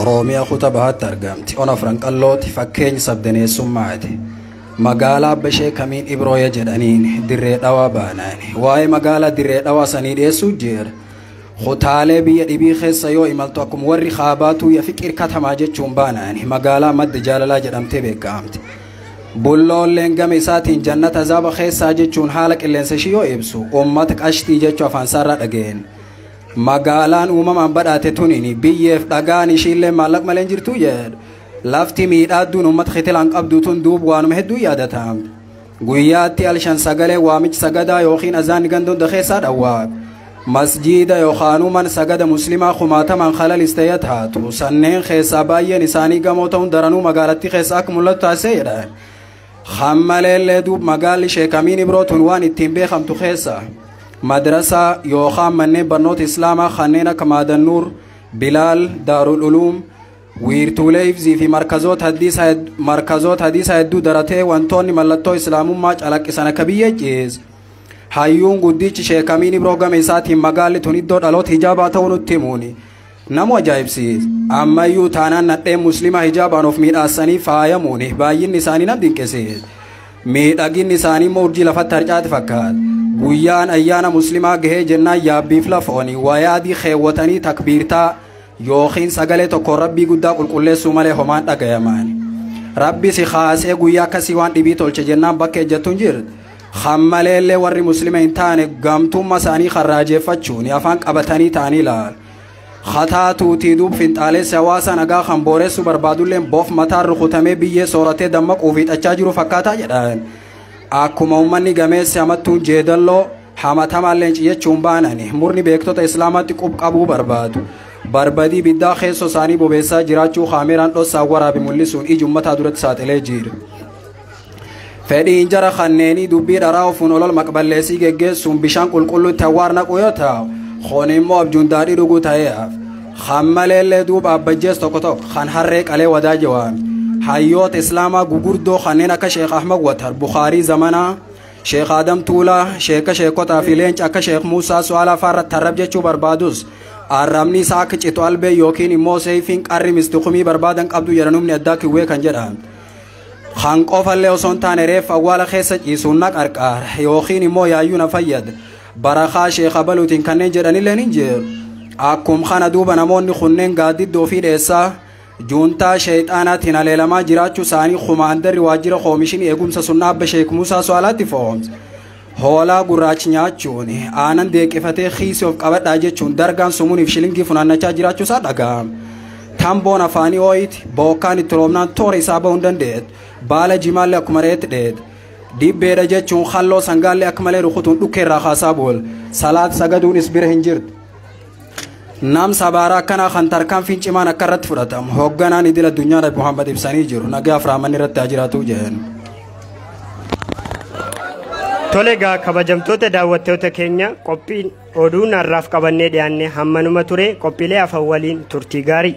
Oromiyaa kutabahat argamti. Ona Franqallooti fakkeenya sabdaneessummaati. Magaalaa bashee kamiin Ibrooya jedhaniin dirree dhawaa baanaani. Waa'ee magaalaa dirree dhawaa sanii dhiyeessuu jira. Kutaalee biyya dhibii keessa yoo imaltu akkuma warri Khaabaatu ya fiqir katamaa jechuun baanaani. Magaalaa madda jaalalaa jedhamtee beekamti. Bulloolleen gama isaatiin jannata azaaba keessaa jechuun haala qilleensa ishii yoo ibsu uummata qashtii jechuu afaan isaarraa dhageen. Magaalaan uumamaan badhaate tuniin biyyeef dhagaan ishiillee maallaq malee jirtu jedhu. Lafti miidhaadduun uummata khitilaan qabdu tun duub waanuma hedduu yaadatamte. Guyyaatti alshan sagalee waamichi sagadaa yookiin azaan gandoon keessaa dhawwaaq. Masjiida yookaan uuman sagada muslimaa kumaataman khalalistee taatu sanneen keessaa baay'een isaanii gamoo ta'uun daranuu magaalattii keessaa akka mul'atu taasiseedha. Hammaleellee duub magaalli sheekamiin Ibrootun waan ittiin beekamtu keessa madrasaa yookaan manneen barnoota islaamaa kanneen akka Maadannuur, Bilaal, Daarul Uluum, wiirtuulee ibzii fi markazoota hadiisaa hedduu daratee wantoonni mallattoo islaamummaa calaqqisan akka biyya cees. Hayyuun guddichi sheekamiin Ibroo gama isaatiin magaalli tun iddoo dhaloota hijaabaa ta'uu nutti himuuni. Nama ajaa'ibsiisa. Ammayyuu taanaan nadheen muslimaa hijaabaan of miidhaasanii faayamuuni baay'inni isaanii nam dinqisiisa. Miidhaginni isaanii immoo urjii lafatti harcaate fakkaata. Guyyaan ayyaana muslimaa gahee jennaan yaabbiif lafooni wayaadii keewwatanii takbiirtaa yookiin sagalee tokko rabbii guddaa qulqulleessuu malee homaan dhagayamaani. Rabbi si kaasee guyyaa akkasii waan dhibii tolche jennaan bakka ejjattuun jirti. Hammaleellee warri muslima hin taane gamtummaa isaanii karraajeeffachuun afaan qabatanii ta'anii ilaala. Khataatuutii duub finxaaleessi hawaasa nagaa kan booressuu barbaadulleen boof mataan rukutamee biyyee sooratee dammaquu fiixachaa jiru fakkaataa jedhan. Akkuma uummanni gameessi hamattuun jeedalloo hamatamalleen ciyyachuun baanani murni beektota islaamaatti qubqabuu barbaadu. Barbadii biddaa keessoo isaanii bobeessaa jiraachuu kaameraan dhossaa waraabi mul'isuun iji uummataa duratti saaxilee jira. Fedhiin jara kanneenii dubbii dharaa ofuun olol maqballeessii geggeessuun bishaan qulqulluutti awwaar naqu yoo ta'u kun immoo abjuun daadhii dhuguu ta'eef hammaleellee duuba abbajjees tokko kan harree qalee wadaaje waami. Hayyoota islaamaa gugurdoo kanneen akka Sheekh Ahmad Watar, Bukhaarii Zamanaa, Sheekh Adam Tuulaa, sheekotaa fi leenca akka Sheekh Muusaa Su'aalaa faarratti tarrab jechuu barbaadus arrabni isaa akka citu albee yookiin immoo seefiin qarri mistiqumii barbaadan qabdu jedhanumni addaa kiwwee kan jedhan. Kan qofallee osoo hin taane reeffa awwaala keessa ciisuun na qarqaara yookiin immoo yaayyuu na fayyada. Barakaa Sheekha Baluutiin kanneen jedhanillee ni jiru. Akkuma kana duuba namoonni kunneen gaaddiddoo fi dheessaa juuntaa sheexaanaatiin haleelamaa jiraachuu isaanii kumaandarri waajjira koomishin eegumsa sunnaa abba Sheek Muusaa Su'aalaatti fo'omse. Hoolaa gurraachi nyaachuun aanan deeqifatee xiisii of qabadhaa jechuun dargaan sumuuniif shilingii funaannachaa jiraachuu isaa dhaga'ama. Tamboon afaanii ooyiti bookkaan itti roobnaan toora isaa bahuu hin dandeetu. Baala jimaallee akkuma reetti dheedha. Dibbeedha jechuun halloo sangaallee akka malee rukutuun dhukkeerraa kaasaa boola. Salaat sagaduunis bira hin jirtu. Nam sabaaraa akkanaa kan tarkaanfiin cimaan akka irratti fudhatamu hoogganaan idil addunyaa Nabi Muhammad ibsanii jiru. Nagaa Afraamanni irratti haa jiraatu jedhan. Tolegaa kabajamtoota daawwattoota keenya qophiin oduu narraaf qabannee dhiyaanne hammanuma ture qophiilee afaan waliin turtii gaarii.